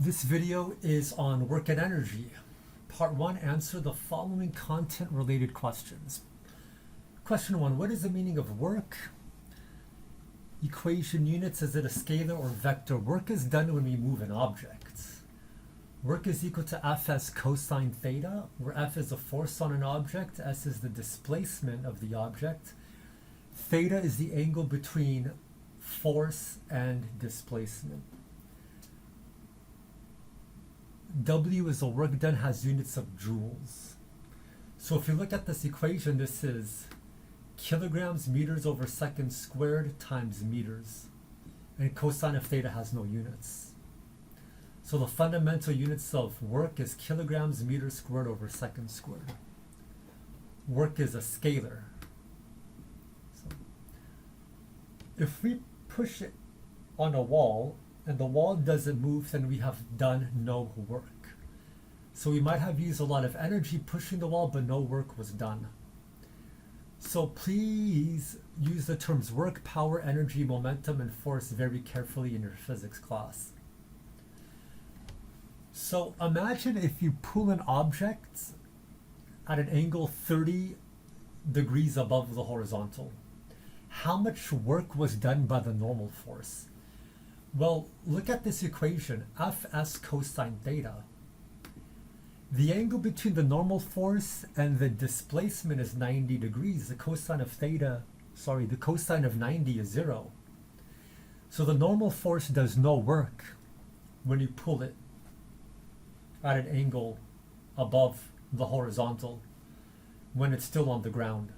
This video is on work and energy. Part 1, answer the following content-related questions. Question 1, what is the meaning of work? Equation units, is it a scalar or vector? Work is done when we move an object. Work is equal to Fs cosine theta, where F is the force on an object, S is the displacement of the object. Theta is the angle between force and displacement. W is the work done, has units of joules. So if you look at this equation, this is kilograms meters over seconds squared times meters. And cosine of theta has no units. So the fundamental units of work is kilograms meters squared over seconds squared. Work is a scalar. So if we push it on a wall and the wall doesn't move, then we have done no work. So we might have used a lot of energy pushing the wall, but no work was done. So please use the terms work, power, energy, momentum, and force very carefully in your physics class. So imagine if you pull an object at an angle 30 degrees above the horizontal. How much work was done by the normal force? Well, look at this equation, Fs cosine theta. The angle between the normal force and the displacement is 90 degrees. The cosine of 90 is 0. So the normal force does no work when you pull it at an angle above the horizontal when it's still on the ground.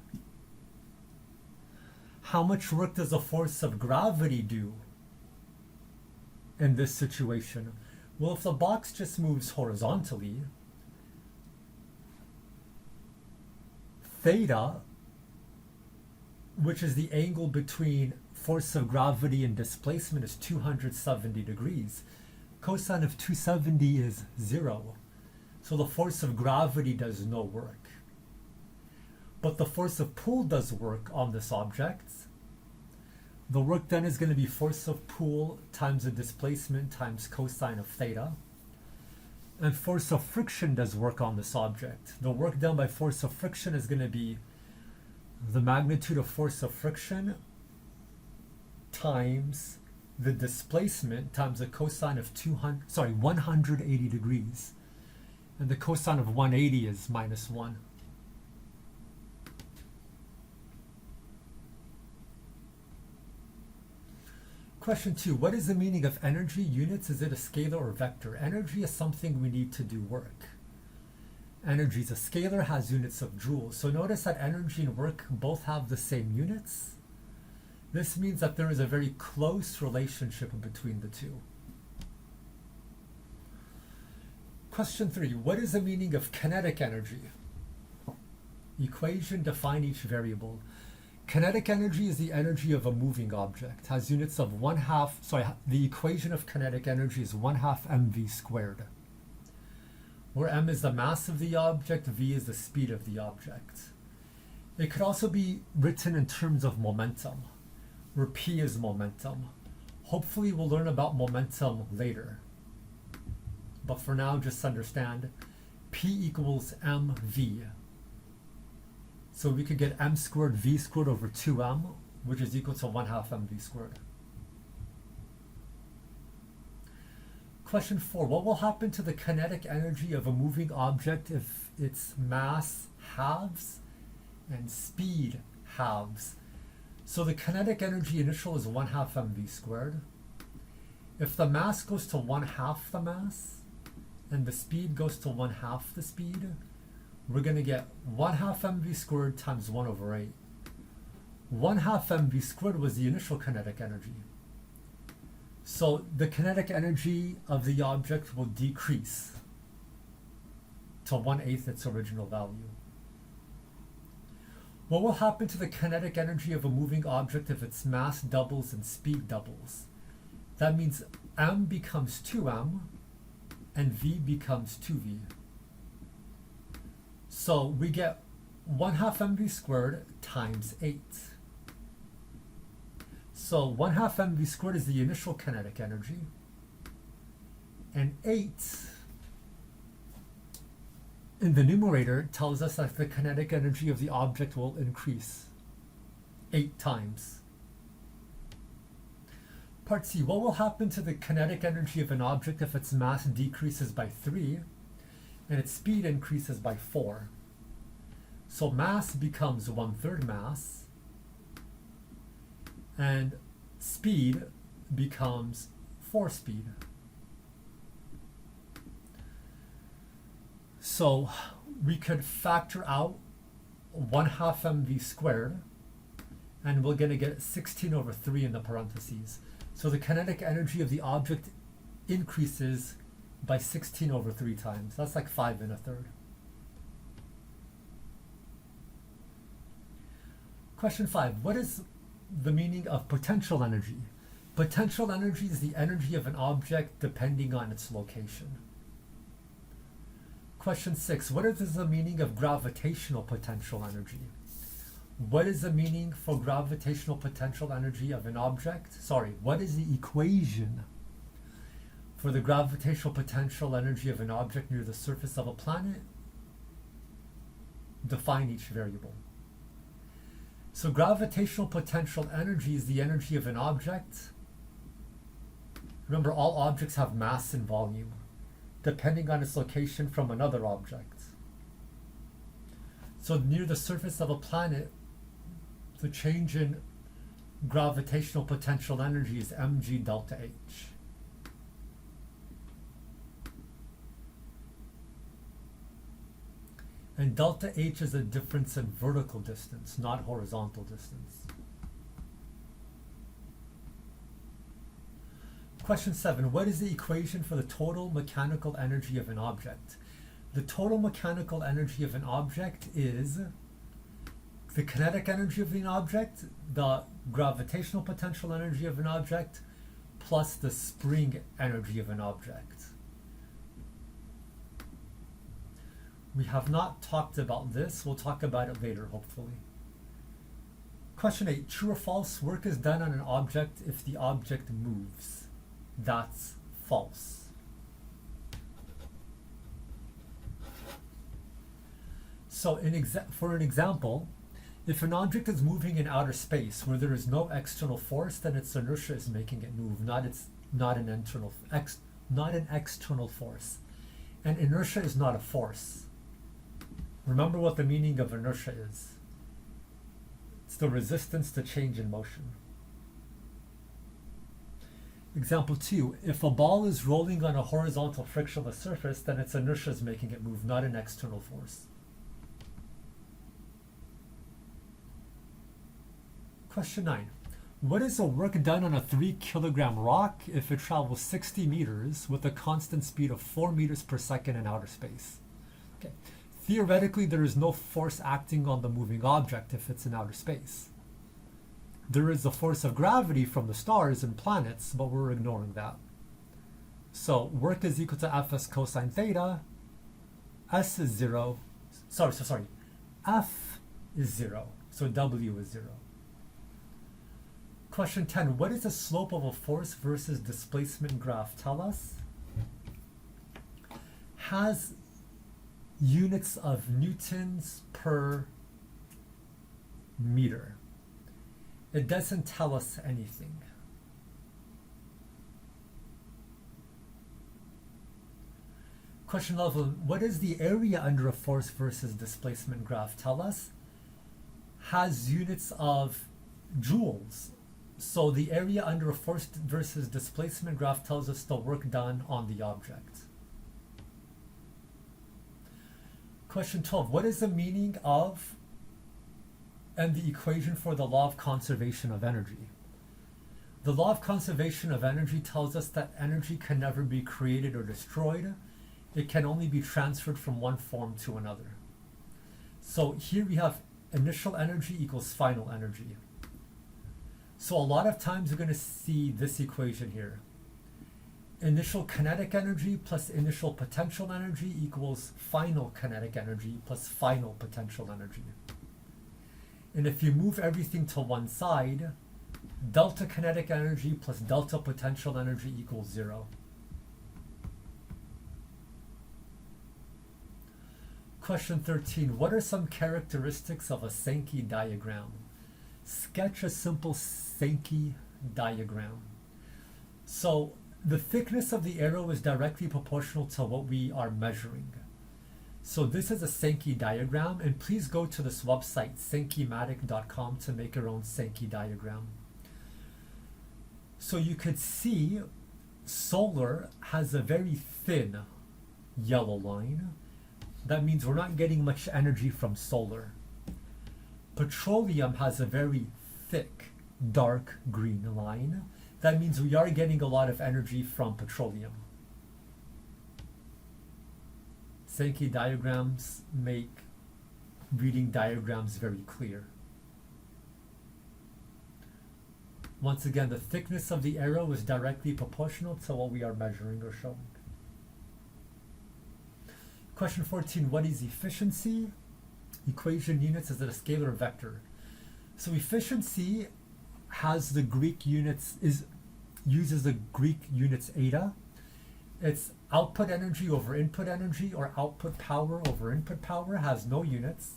How much work does the force of gravity do in this situation? Well, if the box just moves horizontally, theta, which is the angle between force of gravity and displacement, is 270 degrees. Cosine of 270 is 0. So the force of gravity does no work. But the force of pull does work on this object. The work done is going to be force of pull times the displacement times cosine of theta. And force of friction does work on this object. The work done by force of friction is going to be the magnitude of force of friction times the displacement times the cosine of 180 degrees. And the cosine of 180 is -1. Question 2, what is the meaning of energy units? Is it a scalar or vector? Energy is something we need to do work. Energy is a scalar, has units of joules. So notice that energy and work both have the same units. This means that there is a very close relationship between the two. Question 3, what is the meaning of kinetic energy? Equation, define each variable. Kinetic energy is the energy of a moving object, has units of the equation of kinetic energy is 1/2 mv squared, where m is the mass of the object, v is the speed of the object. It could also be written in terms of momentum, where p is momentum. Hopefully we'll learn about momentum later. But for now, just understand p equals mv. So we could get m squared v squared over 2m, which is equal to 1/2 mv squared. Question 4, what will happen to the kinetic energy of a moving object if its mass halves and speed halves? So the kinetic energy initial is 1/2 mv squared. If the mass goes to 1/2 the mass and the speed goes to 1/2 the speed, we're going to get 1/2 mv squared times 1/8. 1/2 mv squared was the initial kinetic energy. So the kinetic energy of the object will decrease to 1/8 its original value. What will happen to the kinetic energy of a moving object if its mass doubles and speed doubles? That means m becomes 2m and v becomes 2v. So we get 1/2 mv squared times 8. So 1/2 mv squared is the initial kinetic energy. And 8 in the numerator tells us that the kinetic energy of the object will increase 8 times. Part C, what will happen to the kinetic energy of an object if its mass decreases by 3 and its speed increases by 4? So mass becomes 1/3 mass and speed becomes 4 speed. So we could factor out 1/2 mv squared, and we're going to get 16/3 in the parentheses. So the kinetic energy of the object increases by 16/3 times. That's like 5 1/3. Question 5. What is the meaning of potential energy? Potential energy is the energy of an object depending on its location. Question 6. What is the meaning of gravitational potential energy? What is the meaning for gravitational potential energy of an object? Sorry, what is the equation for the gravitational potential energy of an object near the surface of a planet? Define each variable. So gravitational potential energy is the energy of an object. Remember, all objects have mass and volume, depending on its location from another object. So near the surface of a planet, the change in gravitational potential energy is mg delta h. And delta h is a difference in vertical distance, not horizontal distance. Question 7. What is the equation for the total mechanical energy of an object? The total mechanical energy of an object is the kinetic energy of an object, the gravitational potential energy of an object, plus the spring energy of an object. We have not talked about this. We'll talk about it later, hopefully. Question 8. True or false? Work is done on an object if the object moves. That's false. So for an example, if an object is moving in outer space where there is no external force, then its inertia is making it move, not an external force. And inertia is not a force. Remember what the meaning of inertia is. It's the resistance to change in motion. Example 2. If a ball is rolling on a horizontal frictionless surface, then its inertia is making it move, not an external force. Question 9. What is the work done on a 3 kilogram rock if it travels 60 meters with a constant speed of 4 meters per second in outer space? Okay. Theoretically, there is no force acting on the moving object if it's in outer space. There is the force of gravity from the stars and planets, but we're ignoring that. So work is equal to Fs cosine theta. S is 0. Sorry. F is 0. So W is 0. Question 10. What is the slope of a force versus displacement graph tell us? Has units of newtons per meter. It doesn't tell us anything. Question 11. What is the area under a force versus displacement graph tell us? Has units of joules. So the area under a force versus displacement graph tells us the work done on the object. Question 12. What is the meaning of and the equation for the law of conservation of energy? The law of conservation of energy tells us that energy can never be created or destroyed. It can only be transferred from one form to another. So here we have initial energy equals final energy. So a lot of times you're going to see this equation here. Initial kinetic energy plus initial potential energy equals final kinetic energy plus final potential energy. And if you move everything to one side, delta kinetic energy plus delta potential energy equals 0. Question 13. What are some characteristics of a Sankey diagram? Sketch a simple Sankey diagram. So the thickness of the arrow is directly proportional to what we are measuring. So this is a Sankey diagram, and please go to this website, sankeymatic.com, to make your own Sankey diagram. So you could see solar has a very thin yellow line. That means we're not getting much energy from solar. Petroleum has a very thick, dark green line. That means we are getting a lot of energy from petroleum. Sankey diagrams make reading diagrams very clear. Once again, the thickness of the arrow is directly proportional to what we are measuring or showing. Question 14, what is efficiency? Equation units, is it a scalar vector? So efficiency has the Greek units, uses the Greek units eta. It's output energy over input energy, or output power over input power, has no units.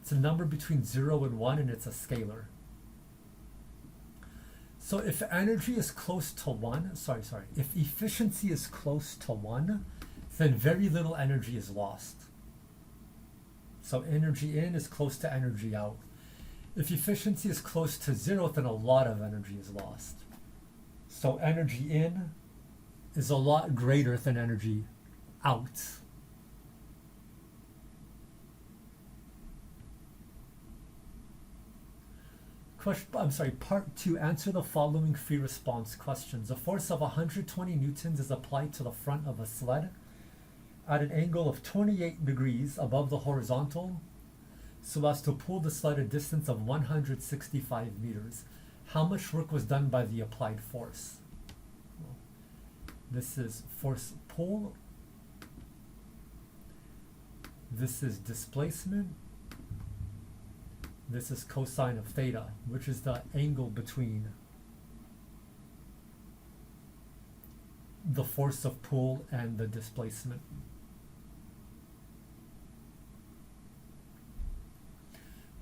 It's a number between 0 and 1, and it's a scalar. So if energy is close to 1, if efficiency is close to 1, then very little energy is lost. So energy in is close to energy out. If efficiency is close to 0, then a lot of energy is lost. So energy in is a lot greater than energy out. Part 2, answer the following free response questions. A force of 120 newtons is applied to the front of a sled at an angle of 28 degrees above the horizontal so as to pull the sled a distance of 165 meters. How much work was done by the applied force? This is force pull. This is displacement. This is cosine of theta, which is the angle between the force of pull and the displacement.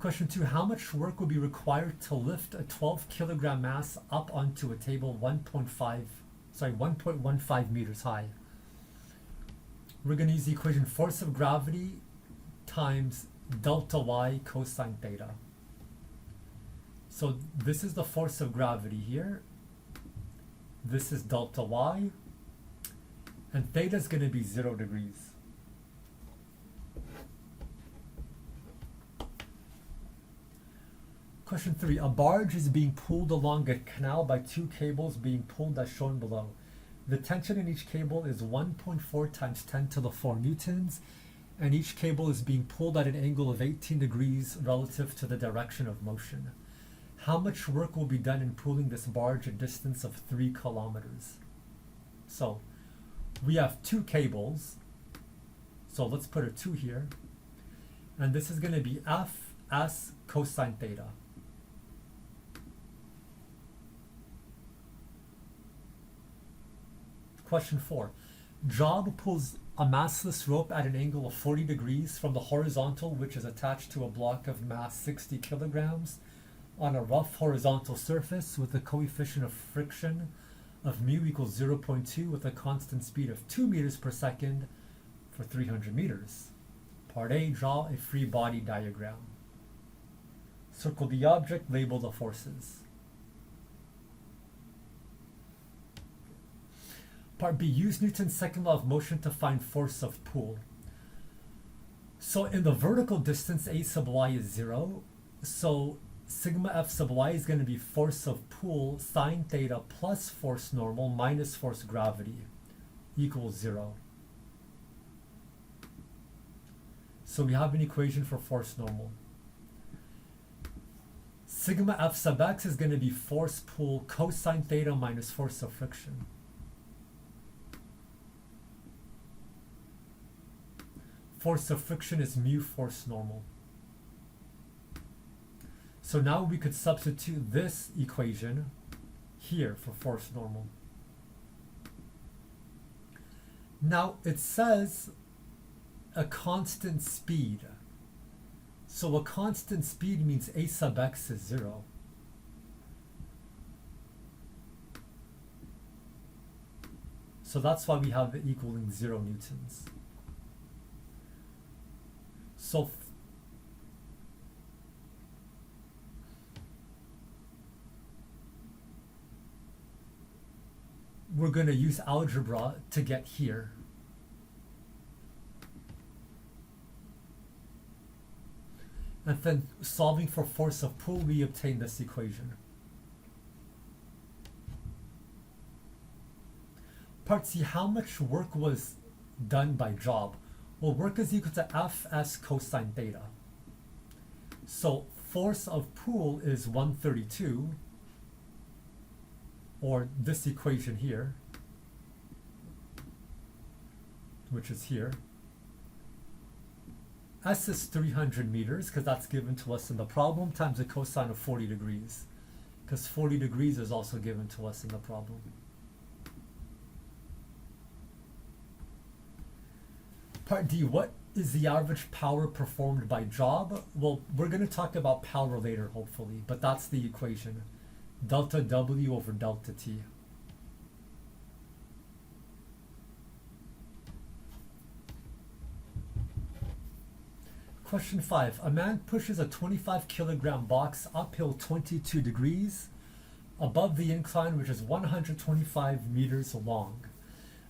Question 2, how much work would be required to lift a 12 kilogram mass up onto a table 1.15 meters high? We're going to use the equation force of gravity times delta y cosine theta. So this is the force of gravity here. This is delta y. And theta is going to be 0 degrees. Question 3. A barge is being pulled along a canal by 2 cables being pulled as shown below. The tension in each cable is 1.4 times 10 to the 4 newtons, and each cable is being pulled at an angle of 18 degrees relative to the direction of motion. How much work will be done in pulling this barge a distance of 3 kilometers? So we have 2 cables, so let's put a 2 here, and this is going to be Fs cosine theta. Question 4. Job pulls a massless rope at an angle of 40 degrees from the horizontal, which is attached to a block of mass 60 kilograms on a rough horizontal surface with a coefficient of friction of mu equals 0.2 with a constant speed of 2 meters per second for 300 meters. Part A, draw a free body diagram. Circle the object, label the forces. Part B, use Newton's second law of motion to find force of pull. So in the vertical distance, A sub y is 0. So sigma F sub y is going to be force of pull sine theta plus force normal minus force gravity equals 0. So we have an equation for force normal. Sigma F sub x is going to be force pull cosine theta minus force of friction. Force of friction is mu force normal. So now we could substitute this equation here for force normal. Now it says a constant speed. So a constant speed means a sub x is 0. So that's why we have it equaling 0 newtons. So we're going to use algebra to get here. And then solving for force of pull, we obtain this equation. Part C, how much work was done by job? Well, work is equal to Fs cosine theta. So force of pull is 132, or this equation here, which is here. S is 300 meters, because that's given to us in the problem, times the cosine of 40 degrees, because 40 degrees is also given to us in the problem. Part D, what is the average power performed by job? Well, we're going to talk about power later, hopefully, but that's the equation. Delta W over delta T. Question 5. A man pushes a 25 kilogram box uphill 22 degrees above the incline, which is 125 meters long.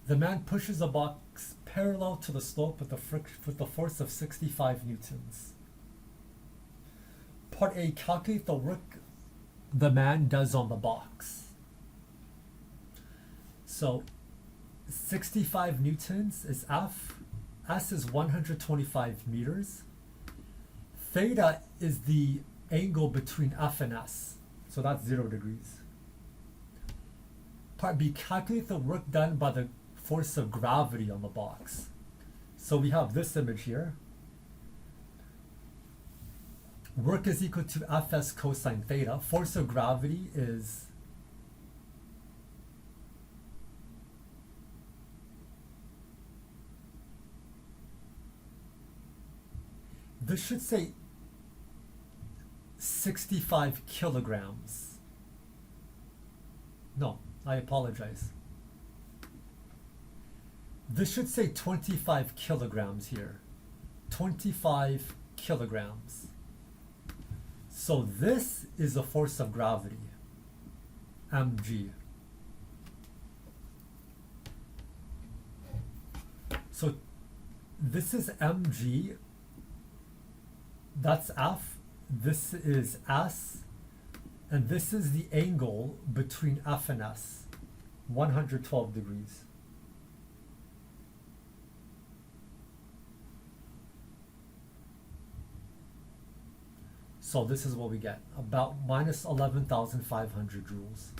The man pushes a box parallel to the slope with the force of 65 newtons. Part A, calculate the work the man does on the box. So 65 newtons is F. S is 125 meters. Theta is the angle between F and S. So that's 0 degrees. Part B, calculate the work done by the force of gravity on the box. So we have this image here. Work is equal to Fs cosine theta. Force of gravity is this should say 65 kilograms. No, I apologize. This should say 25 kilograms here. 25 kilograms. So this is the force of gravity, mg. So this is mg, that's F, this is S, and this is the angle between F and S, 112 degrees. So this is what we get, about minus 11,500 joules.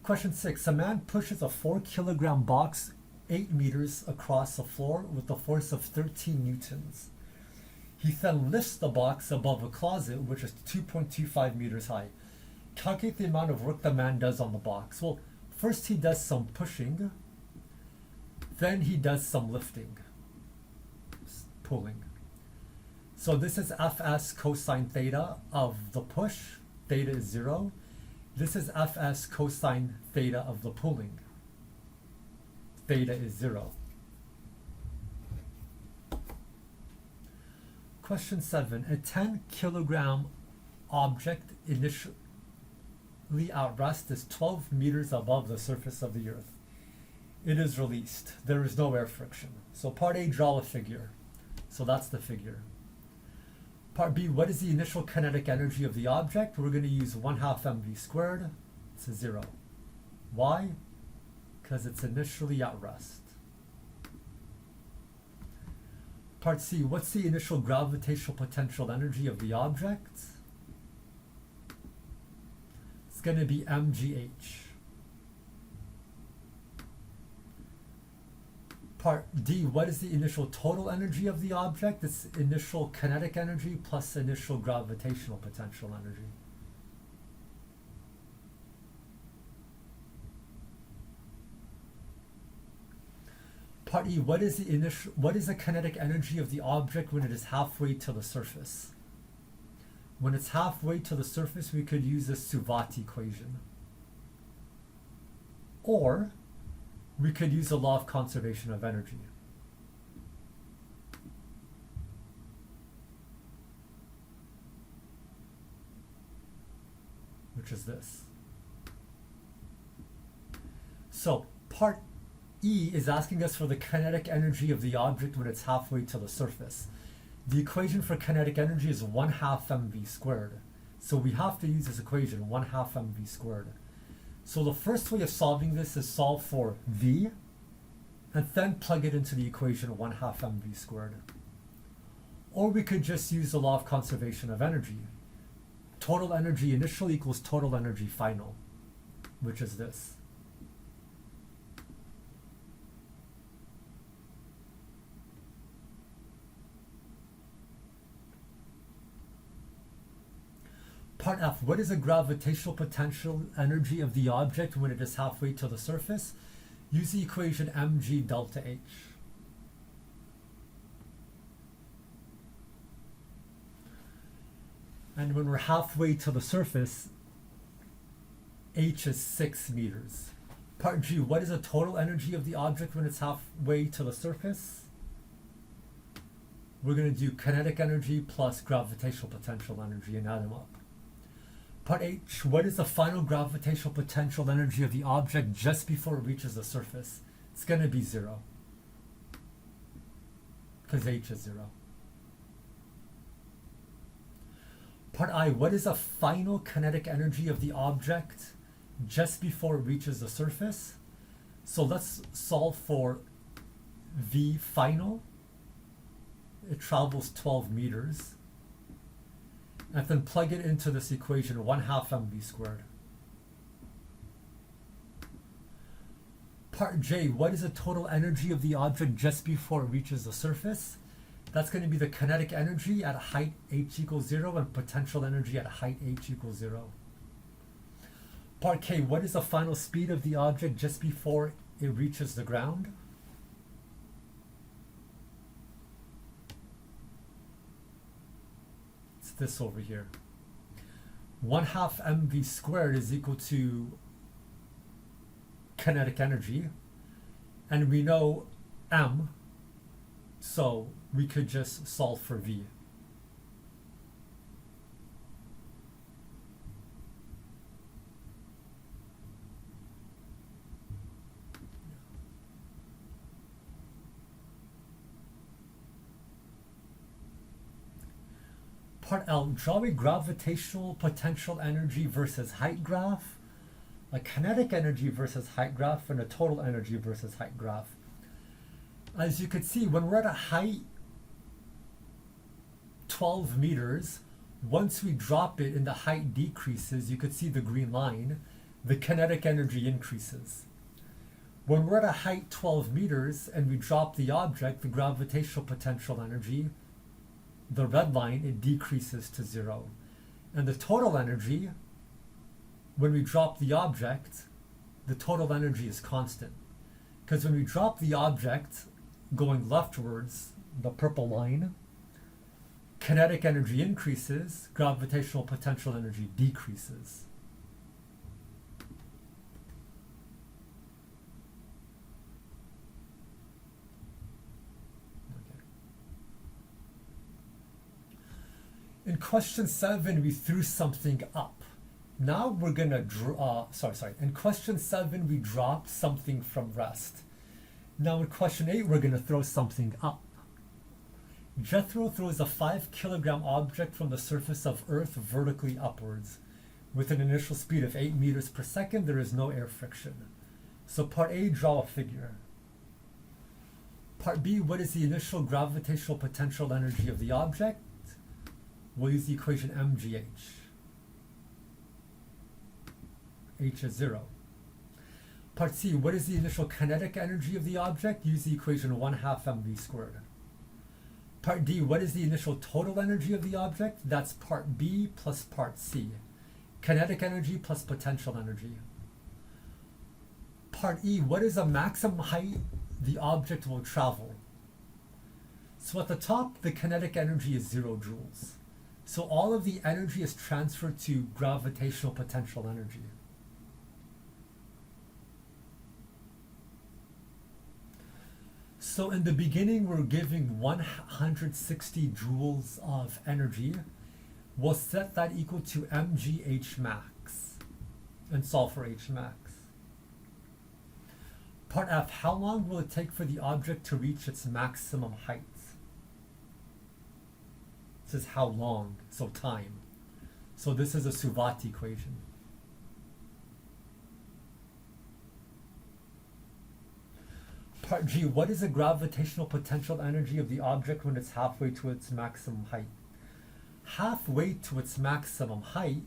Question 6, a man pushes a 4 kilogram box 8 meters across the floor with a force of 13 newtons. He then lifts the box above a closet, which is 2.25 meters high. Calculate the amount of work the man does on the box. Well, first he does some pushing, then he does some lifting, pulling. So this is Fs cosine theta of the push, theta is 0. This is Fs cosine theta of the pulling, theta is 0. Question 7. A 10 kilogram object initially at rest is 12 meters above the surface of the earth. It is released. There is no air friction. So part A, draw a figure. So that's the figure. Part B, what is the initial kinetic energy of the object? We're going to use 1/2 mv squared. It's a 0. Why? Because it's initially at rest. Part C, what's the initial gravitational potential energy of the object? It's going to be mgh. Part D, what is the initial total energy of the object? It's initial kinetic energy plus initial gravitational potential energy. Part E, what is the kinetic energy of the object when it is halfway to the surface? When it's halfway to the surface, we could use the Suvat equation. Or we could use the law of conservation of energy. Which is this. So part E is asking us for the kinetic energy of the object when it's halfway to the surface. The equation for kinetic energy is 1/2 mv squared. So we have to use this equation, 1/2 mv squared. So the first way of solving this is solve for V and then plug it into the equation 1/2 mv squared. Or we could just use the law of conservation of energy. Total energy initial equals total energy final, which is this. Part F, what is the gravitational potential energy of the object when it is halfway to the surface? Use the equation mg delta h. And when we're halfway to the surface, h is 6 meters. Part G, what is the total energy of the object when it's halfway to the surface? We're going to do kinetic energy plus gravitational potential energy and add them up. Part H, what is the final gravitational potential energy of the object just before it reaches the surface? It's going to be 0, because h is 0. Part I, what is the final kinetic energy of the object just before it reaches the surface? So let's solve for V final. It travels 12 meters. And then plug it into this equation, 1/2 mv squared. Part J, what is the total energy of the object just before it reaches the surface? That's going to be the kinetic energy at height h equals 0 and potential energy at height h equals 0. Part K, what is the final speed of the object just before it reaches the ground? It's this over here. 1/2 mv squared is equal to kinetic energy, and we know m, so we could just solve for v. Part L, draw a gravitational potential energy versus height graph, a kinetic energy versus height graph, and a total energy versus height graph. As you could see, when we're at a height 12 meters, once we drop it and the height decreases, you could see the green line, the kinetic energy increases. When we're at a height 12 meters and we drop the object, the gravitational potential energy, the red line, it decreases to 0. And the total energy, when we drop the object, the total energy is constant. Because when we drop the object going leftwards, the purple line, kinetic energy increases, gravitational potential energy decreases. In question 7, we threw something up. Now we're going to draw, in question 7, we dropped something from rest. Now in question 8, we're going to throw something up. Jethro throws a 5 kilogram object from the surface of Earth vertically upwards. With an initial speed of 8 meters per second, there is no air friction. So part A, draw a figure. Part B, what is the initial gravitational potential energy of the object? We'll use the equation mgh. H is 0. Part C, what is the initial kinetic energy of the object? Use the equation 1/2 mv squared. Part D, what is the initial total energy of the object? That's part B plus part C. Kinetic energy plus potential energy. Part E, what is the maximum height the object will travel. So at the top, the kinetic energy is 0 joules. So all of the energy is transferred to gravitational potential energy. So in the beginning, we're giving 160 joules of energy. We'll set that equal to mgh max and solve for h max. Part F, how long will it take for the object to reach its maximum height? This is how long, so time. So this is a Suvat equation. Part G, what is the gravitational potential energy of the object when it's halfway to its maximum height? Halfway to its maximum height,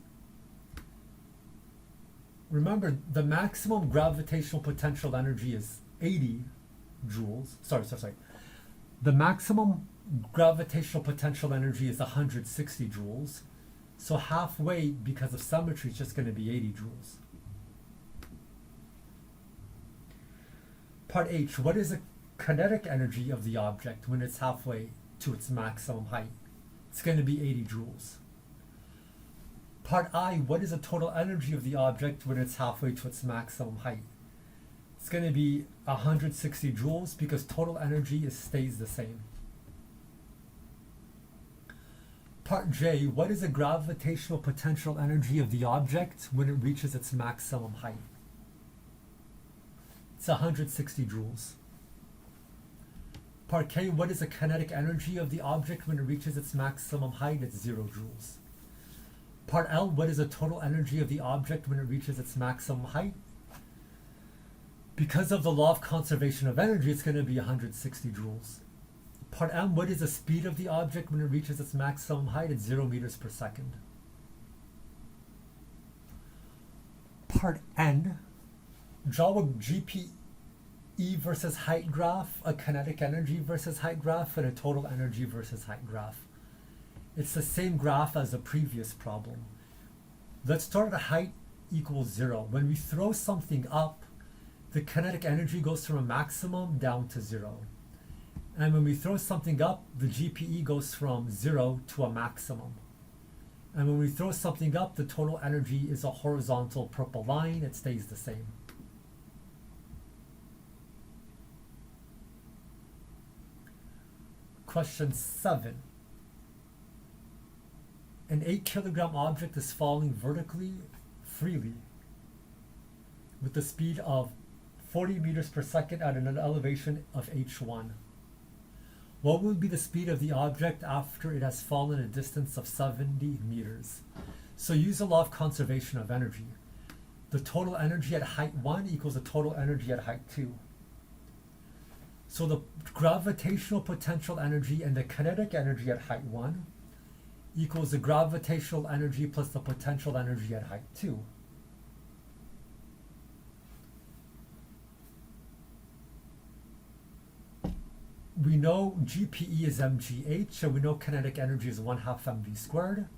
remember the maximum gravitational potential energy is 80 joules. Sorry. The maximum gravitational potential energy is 160 joules. So halfway, because of symmetry, is just going to be 80 joules. Part H, what is the kinetic energy of the object when it's halfway to its maximum height? It's going to be 80 joules. Part I, what is the total energy of the object when it's halfway to its maximum height? It's going to be 160 joules because total energy stays the same. Part J, what is the gravitational potential energy of the object when it reaches its maximum height? It's 160 joules. Part K, what is the kinetic energy of the object when it reaches its maximum height? It's 0 joules. Part L, what is the total energy of the object when it reaches its maximum height? Because of the law of conservation of energy, it's going to be 160 joules. Part M, what is the speed of the object when it reaches its maximum height? It's 0 meters per second. Part N, draw a GPE versus height graph, a kinetic energy versus height graph, and a total energy versus height graph. It's the same graph as the previous problem. Let's start at height equals 0. When we throw something up, the kinetic energy goes from a maximum down to 0. And when we throw something up, the GPE goes from 0 to a maximum. And when we throw something up, the total energy is a horizontal purple line. It stays the same. Question 7. An 8-kilogram object is falling vertically, freely, with the speed of 40 meters per second at an elevation of h1. What will be the speed of the object after it has fallen a distance of 70 meters? So use the law of conservation of energy. The total energy at height 1 equals the total energy at height 2. So the gravitational potential energy and the kinetic energy at height 1 equals the gravitational energy plus the potential energy at height 2. We know GPE is mgh, and we know kinetic energy is 1/2 mv squared.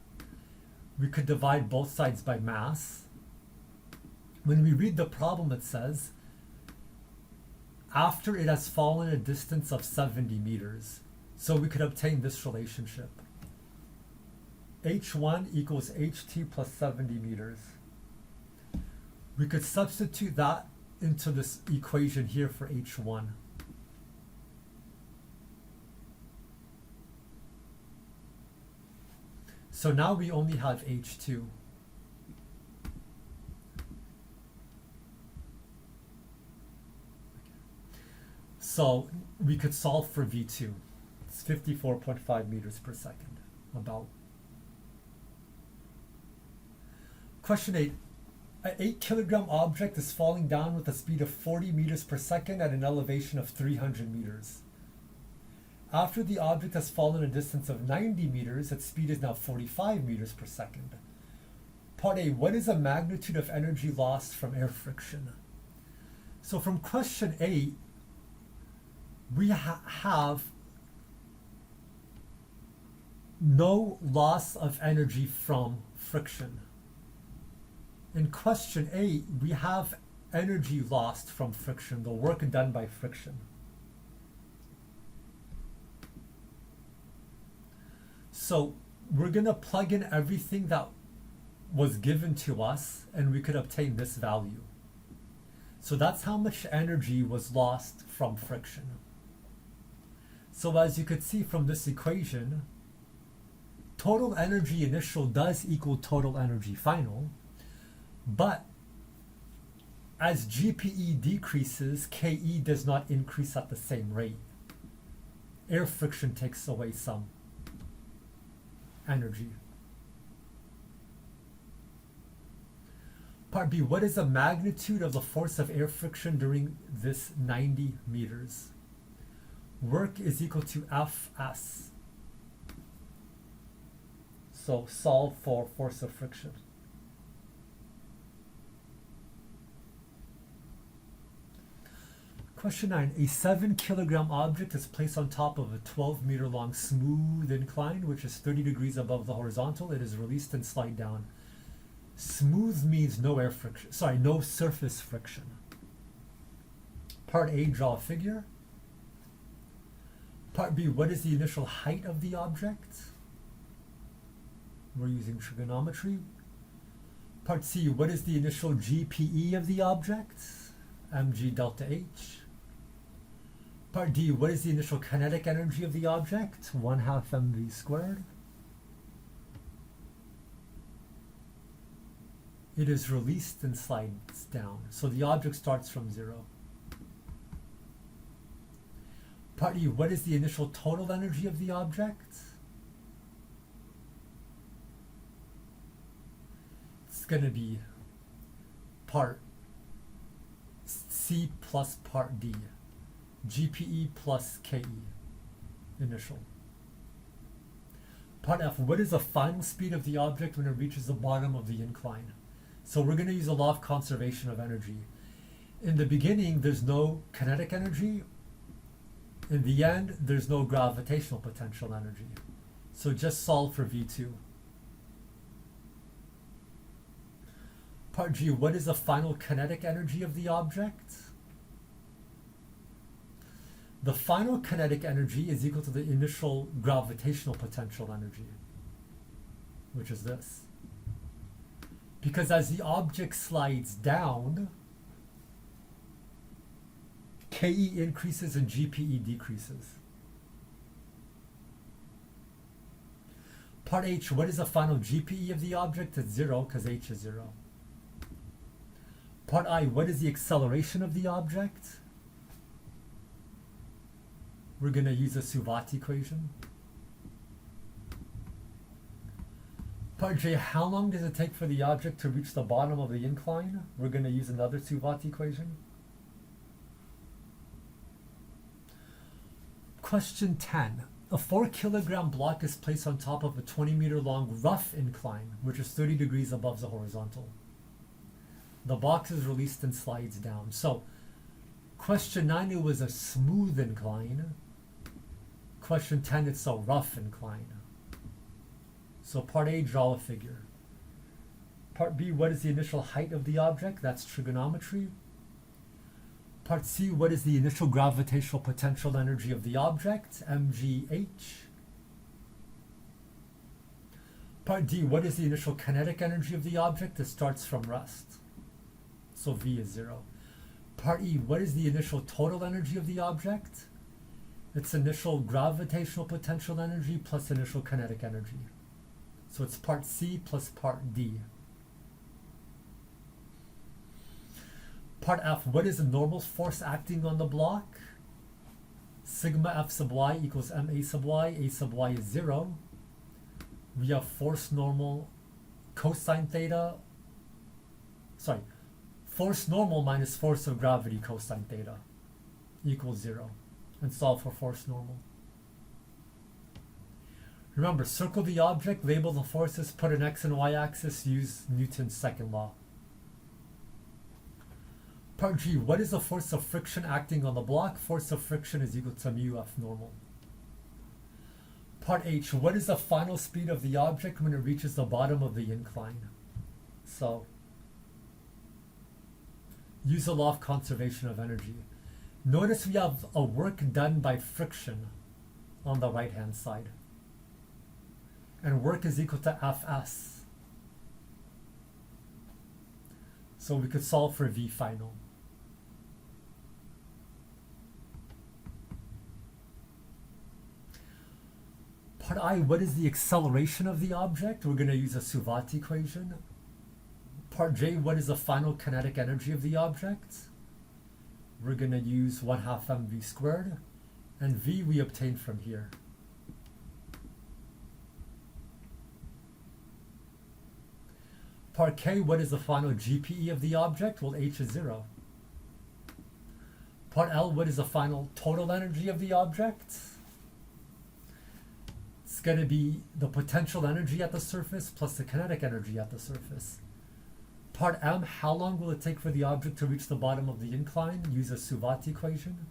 We could divide both sides by mass. When we read the problem, it says, after it has fallen a distance of 70 meters. So we could obtain this relationship. h1 equals ht plus 70 meters. We could substitute that into this equation here for h1. So now we only have h2. So we could solve for v2. It's 54.5 meters per second, about. Question 8. An 8-kilogram object is falling down with a speed of 40 meters per second at an elevation of 300 meters. After the object has fallen a distance of 90 meters, its speed is now 45 meters per second. Part A, what is the magnitude of energy lost from air friction? So from question 8, we have no loss of energy from friction. In question 8, we have energy lost from friction, the work done by friction. So we're going to plug in everything that was given to us, and we could obtain this value. So that's how much energy was lost from friction. So as you could see from this equation, total energy initial does equal total energy final, but as GPE decreases, KE does not increase at the same rate. Air friction takes away some energy. Part B, what is the magnitude of the force of air friction during this 90 meters? Work is equal to Fs. So solve for force of friction. Question 9. A 7 kilogram object is placed on top of a 12 meter long smooth incline, which is 30 degrees above the horizontal. It is released and slide down. Smooth means no air friction, sorry, no surface friction. Part A, draw a figure. Part B, what is the initial height of the object? We're using trigonometry. Part C, what is the initial GPE of the object? mg delta h. Part D, what is the initial kinetic energy of the object? 1/2 mv squared. It is released and slides down. So the object starts from 0. Part E, what is the initial total energy of the object? It's going to be part C plus part D. GPE plus KE, initial. Part F, what is the final speed of the object when it reaches the bottom of the incline? So we're going to use a law of conservation of energy. In the beginning, there's no kinetic energy. In the end, there's no gravitational potential energy. So just solve for V2. Part G, what is the final kinetic energy of the object? The final kinetic energy is equal to the initial gravitational potential energy, which is this. Because as the object slides down, KE increases and GPE decreases. Part H, what is the final GPE of the object? It's 0 because H is 0. Part I, what is the acceleration of the object? We're going to use a Suvat equation. Part J, how long does it take for the object to reach the bottom of the incline? We're going to use another Suvat equation. Question 10. A 4 kilogram block is placed on top of a 20 meter long rough incline, which is 30 degrees above the horizontal. The box is released and slides down. So, question 9, it was a smooth incline. Question 10, it's a rough incline. So part A, draw a figure. Part B, what is the initial height of the object? That's trigonometry. Part C, what is the initial gravitational potential energy of the object? mgh. Part D, what is the initial kinetic energy of the object? It starts from rest. So V is 0. Part E, what is the initial total energy of the object? It's initial gravitational potential energy plus initial kinetic energy. So it's part C plus part D. Part F, what is the normal force acting on the block? Sigma F sub y equals ma sub y. A sub y is 0. We have force normal cosine theta. Sorry, force normal minus force of gravity cosine theta equals 0. And solve for force normal. Remember, circle the object, label the forces, put an x and y axis, use Newton's second law. Part G, what is the force of friction acting on the block? Force of friction is equal to mu F normal. Part H, what is the final speed of the object when it reaches the bottom of the incline? So, use the law of conservation of energy. Notice we have a work done by friction on the right-hand side. and work is equal to Fs. So we could solve for V final. Part I, what is the acceleration of the object? We're going to use a Suvat equation. Part J, what is the final kinetic energy of the object? We're going to use 1/2 mv squared. And V we obtain from here. Part K, what is the final GPE of the object? Well, H is 0. Part L, what is the final total energy of the object? It's going to be the potential energy at the surface plus the kinetic energy at the surface. Part M, how long will it take for the object to reach the bottom of the incline? Use a Suvat equation.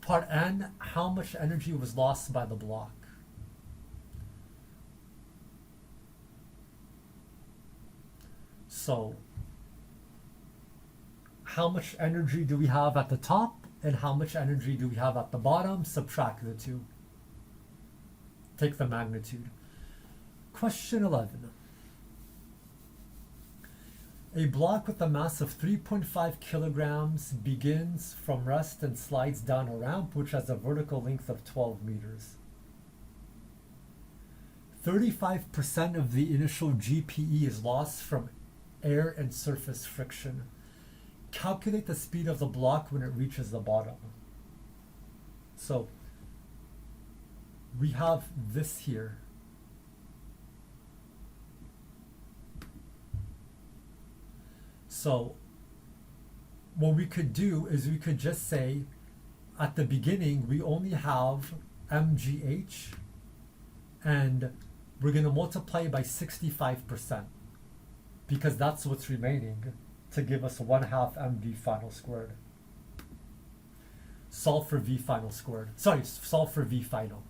Part N, how much energy was lost by the block? So, how much energy do we have at the top and how much energy do we have at the bottom? Subtract the two. Take the magnitude. Question 11. A block with a mass of 3.5 kilograms begins from rest and slides down a ramp which has a vertical length of 12 meters. 35% of the initial GPE is lost from air and surface friction. Calculate the speed of the block when it reaches the bottom. So we have this here. So what we could do is we could just say at the beginning we only have mgh and we're going to multiply by 65% because that's what's remaining to give us 1/2 mv final squared. Solve for v final squared. Sorry, solve for v final.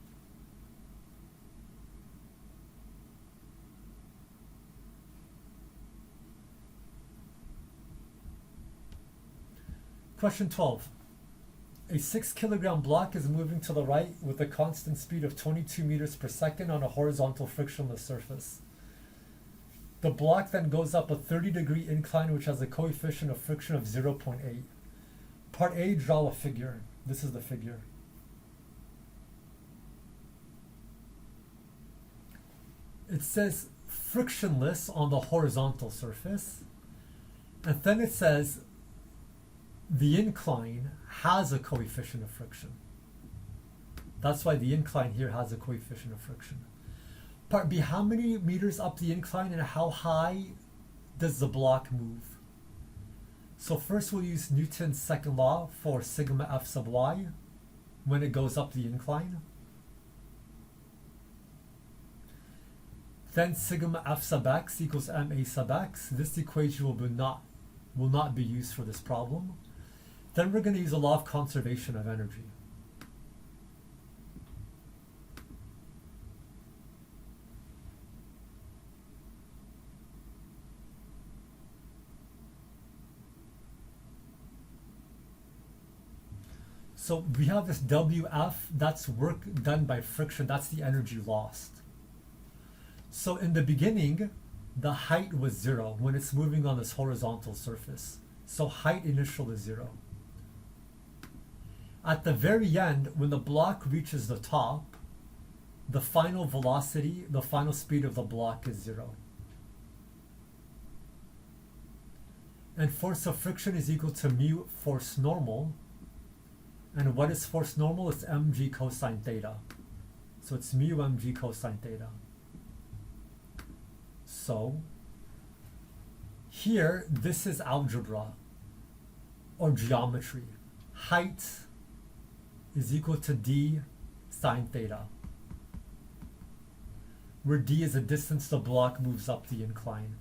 Question 12. A 6 kilogram block is moving to the right with a constant speed of 22 meters per second on a horizontal frictionless surface. The block then goes up a 30-degree incline which has a coefficient of friction of 0.8. Part A, draw a figure. This is the figure. It says frictionless on the horizontal surface, and then it says the incline has a coefficient of friction. That's why the incline here has a coefficient of friction. Part B, how many meters up the incline and how high does the block move? So first we'll use Newton's second law for sigma f sub y when it goes up the incline. Then sigma f sub x equals ma sub x. This equation will not be used for this problem. Then we're going to use the law of conservation of energy. So we have this WF, that's work done by friction, that's the energy lost. So in the beginning, the height was 0 when it's moving on this horizontal surface. So height initial is 0. At the very end, when the block reaches the top, the final velocity, the final speed of the block is 0. And force of friction is equal to mu force normal. And what is force normal? It's mg cosine theta. So it's mu mg cosine theta. So here, this is algebra or geometry. Height is equal to d sine theta, where d is the distance the block moves up the incline.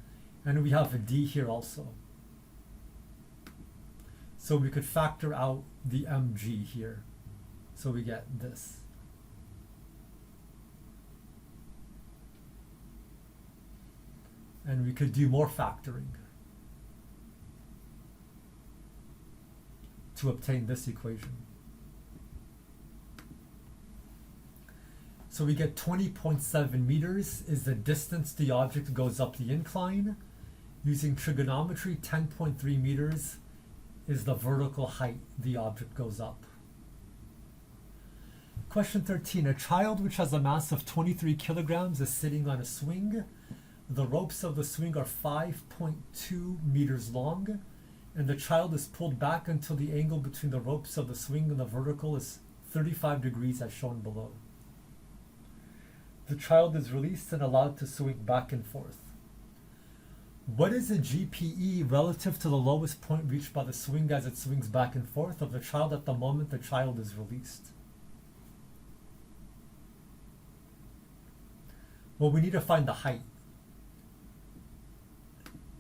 And we have a d here also. So we could factor out the mg here. So we get this. And we could do more factoring to obtain this equation. So we get 20.7 meters is the distance the object goes up the incline. Using trigonometry, 10.3 meters is the vertical height the object goes up. Question 13. A child which has a mass of 23 kilograms is sitting on a swing. The ropes of the swing are 5.2 meters long, and the child is pulled back until the angle between the ropes of the swing and the vertical is 35 degrees as shown below. The child is released and allowed to swing back and forth. What is the GPE relative to the lowest point reached by the swing as it swings back and forth of the child at the moment the child is released? Well, we need to find the height.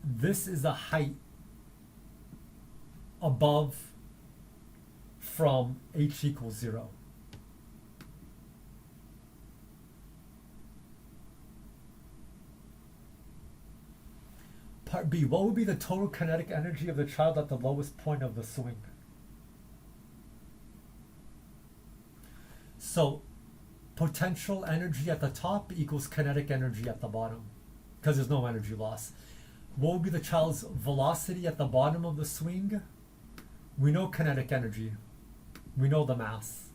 This is the height above from h equals 0. Part B, what would be the total kinetic energy of the child at the lowest point of the swing? So, potential energy at the top equals kinetic energy at the bottom, because there's no energy loss. What would be the child's velocity at the bottom of the swing? We know kinetic energy. We know the mass.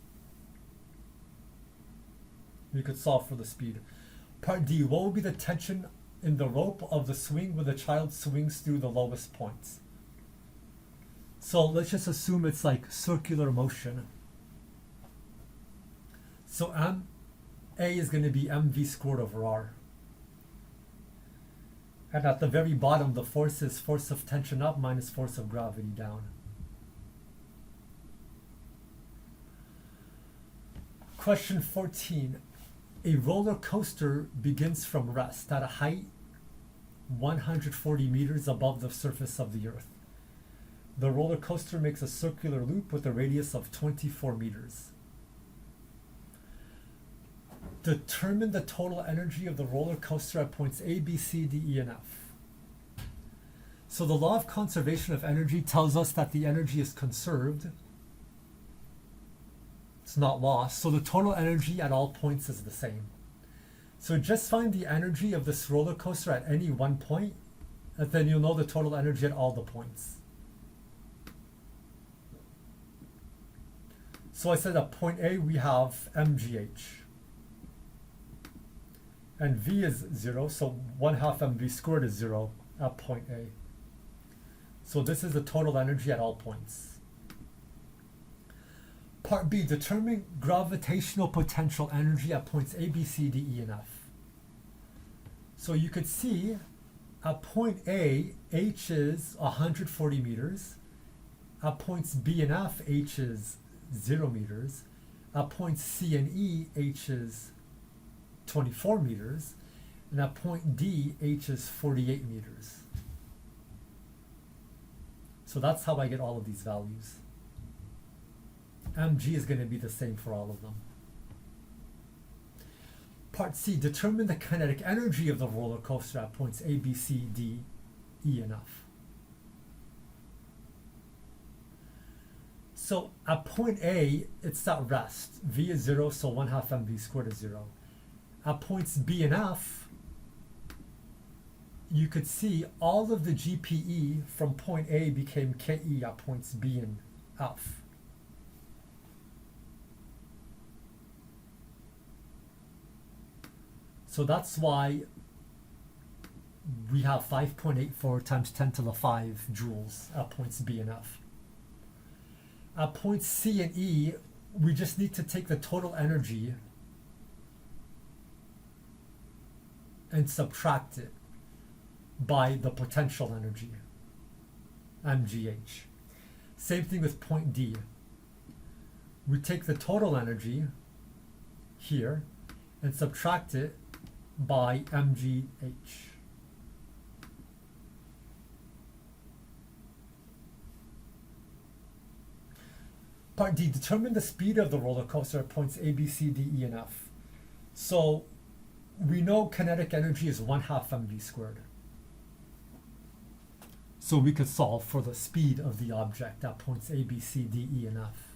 We could solve for the speed. Part D, what would be the tension in the rope of the swing when the child swings through the lowest points? So let's just assume it's like circular motion. So MA is going to be mv squared over r. And at the very bottom, the force is force of tension up minus force of gravity down. Question 14. A roller coaster begins from rest at a height 140 meters above the surface of the earth. The roller coaster makes a circular loop with a radius of 24 meters. Determine the total energy of the roller coaster at points A, B, C, D, E, and F. So the law of conservation of energy tells us that the energy is conserved. It's not lost. So the total energy at all points is the same. So just find the energy of this roller coaster at any one point, and then you'll know the total energy at all the points. So I said at point A we have mgh. And v is 0, so 1/2 mv squared is 0 at point A. So this is the total energy at all points. Part B, determine gravitational potential energy at points A, B, C, D, E, and F. So you could see at point A, h is 140 meters. At points B and F, h is 0 meters. At points C and E, h is 24 meters. And at point D, h is 48 meters. So that's how I get all of these values. mg is going to be the same for all of them. Part C, determine the kinetic energy of the roller coaster at points A, B, C, D, E, and F. So at point A, it's at rest. V is 0, so 1/2 mv squared is 0. At points B and F, you could see all of the GPE from point A became KE at points B and F. So that's why we have 5.84 times 10 to the 5 joules at points B and F. At points C and E, we just need to take the total energy and subtract it by the potential energy, mgh. Same thing with point D. We take the total energy here and subtract it by mgh. Part D, determine the speed of the roller coaster at points A, B, C, D, E, and F. So we know kinetic energy is 1/2 mv squared. So we could solve for the speed of the object at points A, B, C, D, E, and F.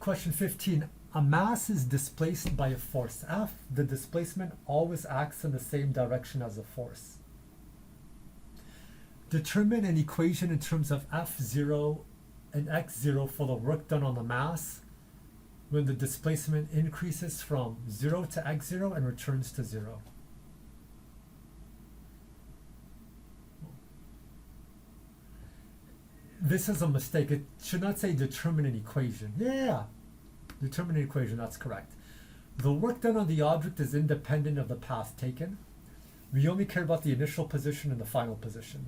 Question 15. a mass is displaced by a force F, the displacement always acts in the same direction as a force. Determine an equation in terms of F0 and x0 for the work done on the mass when the displacement increases from 0 to x0 and returns to 0. This is a mistake. It should not say determine an equation. Yeah, determine an equation, that's correct. The work done on the object is independent of the path taken. We only care about the initial position and the final position.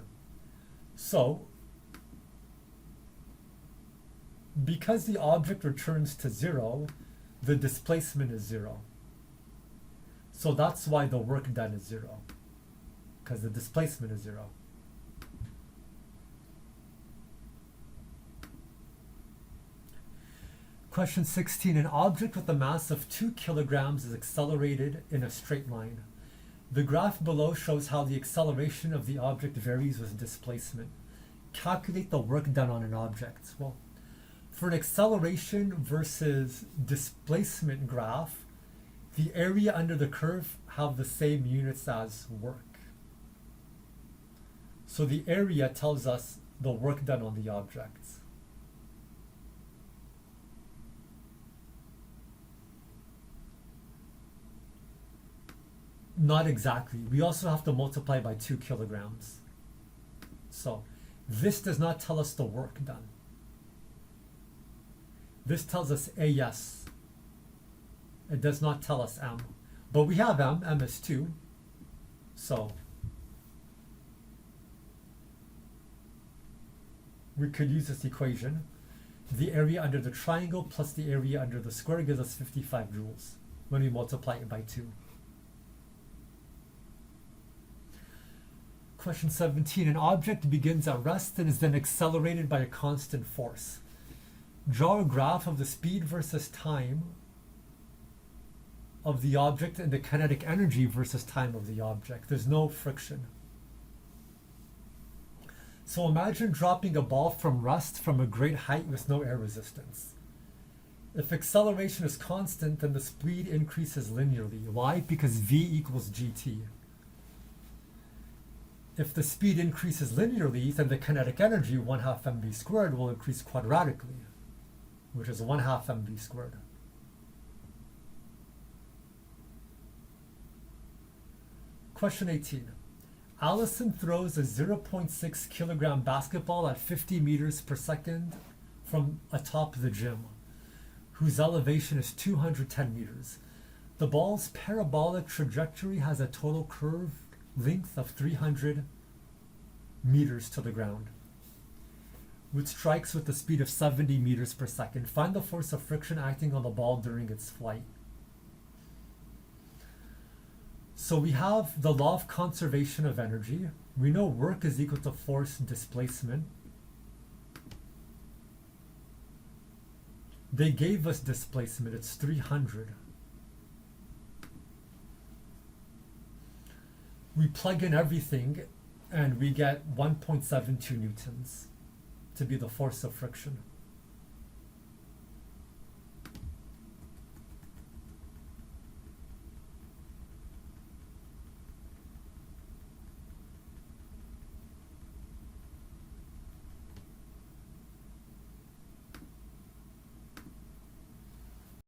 So, because the object returns to 0, the displacement is 0. So that's why the work done is 0, because the displacement is 0. Question 16. An object with a mass of 2 kilograms is accelerated in a straight line. The graph below shows how the acceleration of the object varies with displacement. Calculate the work done on an object. Well, for an acceleration versus displacement graph, the area under the curve have the same units as work. So the area tells us the work done on the object. Not exactly. We also have to multiply by 2 kilograms. So this does not tell us the work done. This tells us AS. It does not tell us M. But we have M. M is 2. So we could use this equation. The area under the triangle plus the area under the square gives us 55 joules when we multiply it by 2. Question 17. An object begins at rest and is then accelerated by a constant force. Draw a graph of the speed versus time of the object and the kinetic energy versus time of the object. There's no friction. So imagine dropping a ball from rest from a great height with no air resistance. If acceleration is constant, then the speed increases linearly. Why? Because v equals gt. If the speed increases linearly, then the kinetic energy, 1/2 mv squared, will increase quadratically, which is 1/2 mv squared. Question 18. Allison throws a 0.6 kilogram basketball at 50 meters per second from atop the gym, whose elevation is 210 meters. The ball's parabolic trajectory has a total curved length of 300 meters to the ground, which strikes with the speed of 70 meters per second. Find the force of friction acting on the ball during its flight. So we have the law of conservation of energy. We know work is equal to force displacement. They gave us displacement, it's 300. We plug in everything and we get 1.72 newtons to be the force of friction.